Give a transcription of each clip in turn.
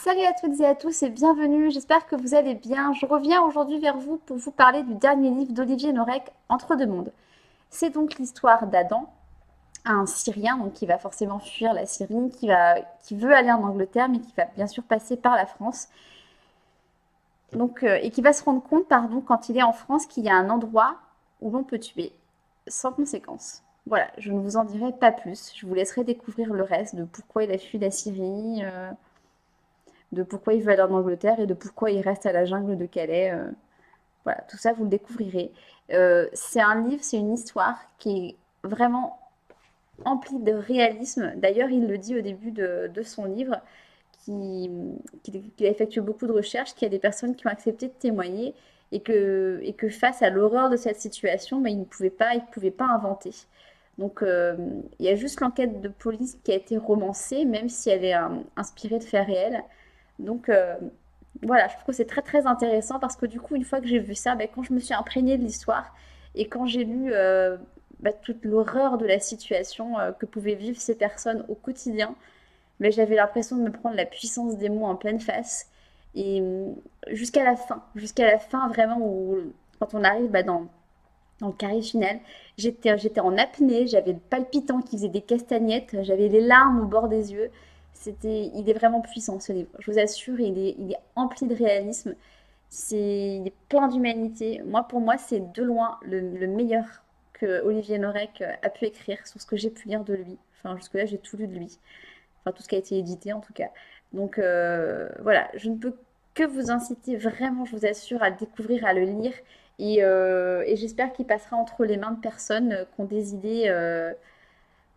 Salut à toutes et à tous et bienvenue, j'espère que vous allez bien. Je reviens aujourd'hui vers vous pour vous parler du dernier livre d'Olivier Norek, Entre deux mondes. C'est donc l'histoire d'Adam, un Syrien donc qui va forcément fuir la Syrie, qui veut aller en Angleterre mais qui va bien sûr passer par la France. Donc, et qui va se rendre compte, pardon, quand il est en France, qu'il y a un endroit où l'on peut tuer sans conséquence. Voilà, je ne vous en dirai pas plus. Je vous laisserai découvrir le reste de pourquoi il a fui la Syrie, de pourquoi il veut aller en Angleterre et de pourquoi il reste à la jungle de Calais. Voilà, tout ça, vous le découvrirez. C'est un livre, c'est une histoire qui est vraiment emplie de réalisme. D'ailleurs, il le dit au début de son livre, qu'il a effectué beaucoup de recherches, qu'il y a des personnes qui ont accepté de témoigner et que face à l'horreur de cette situation, il ne pouvait pas inventer. Donc, il y a juste l'enquête de police qui a été romancée, même si elle est inspirée de faits réels. Donc voilà, je trouve que c'est très très intéressant parce que du coup, une fois que j'ai vu ça, quand je me suis imprégnée de l'histoire et quand j'ai lu toute l'horreur de la situation que pouvaient vivre ces personnes au quotidien, j'avais l'impression de me prendre la puissance des mots en pleine face. Et jusqu'à la fin vraiment, où, quand on arrive dans le carré final, j'étais en apnée, j'avais le palpitant qui faisait des castagnettes, j'avais les larmes au bord des yeux. Il est vraiment puissant ce livre. Je vous assure, il est empli de réalisme. Il est plein d'humanité. Pour moi, c'est de loin le meilleur que Olivier Norek a pu écrire sur ce que j'ai pu lire de lui. Enfin, jusque-là, j'ai tout lu de lui. Enfin, tout ce qui a été édité en tout cas. Donc voilà, je ne peux que vous inciter vraiment, je vous assure, à le découvrir, à le lire. Et j'espère qu'il passera entre les mains de personnes qui ont des idées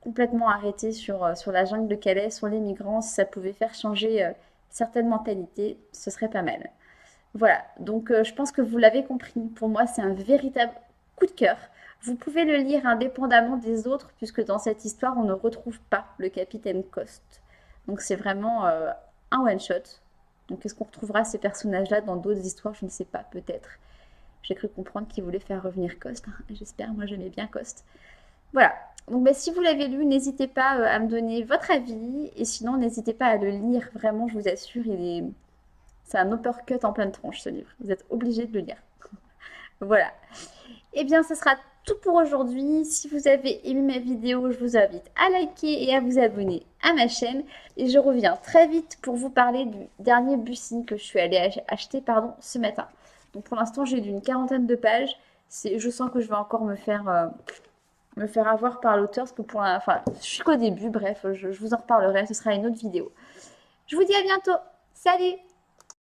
complètement arrêtées sur la jungle de Calais, sur les migrants. Si ça pouvait faire changer certaines mentalités, ce serait pas mal. Voilà, donc je pense que vous l'avez compris. Pour moi, c'est un véritable coup de cœur. Vous pouvez le lire indépendamment des autres, puisque dans cette histoire, on ne retrouve pas le capitaine Coste. Donc c'est vraiment un one-shot. Donc est-ce qu'on retrouvera ces personnages-là dans d'autres histoires? Je ne sais pas, peut-être. J'ai cru comprendre qu'il voulait faire revenir Coste, hein. J'espère, moi j'aimais bien Coste. Voilà. Donc si vous l'avez lu, n'hésitez pas à me donner votre avis. Et sinon, n'hésitez pas à le lire. Vraiment, je vous assure, c'est un uppercut en pleine tronche ce livre. Vous êtes obligé de le lire. Voilà. Eh bien, ce sera tout pour aujourd'hui. Si vous avez aimé ma vidéo, je vous invite à liker et à vous abonner à ma chaîne. Et je reviens très vite pour vous parler du dernier Bussine que je suis allée acheter ce matin. Donc pour l'instant, j'ai lu une quarantaine de pages. Je sens que je vais encore me faire avoir par l'auteur. Parce que je suis qu'au début. Bref, je vous en reparlerai. Ce sera une autre vidéo. Je vous dis à bientôt. Salut!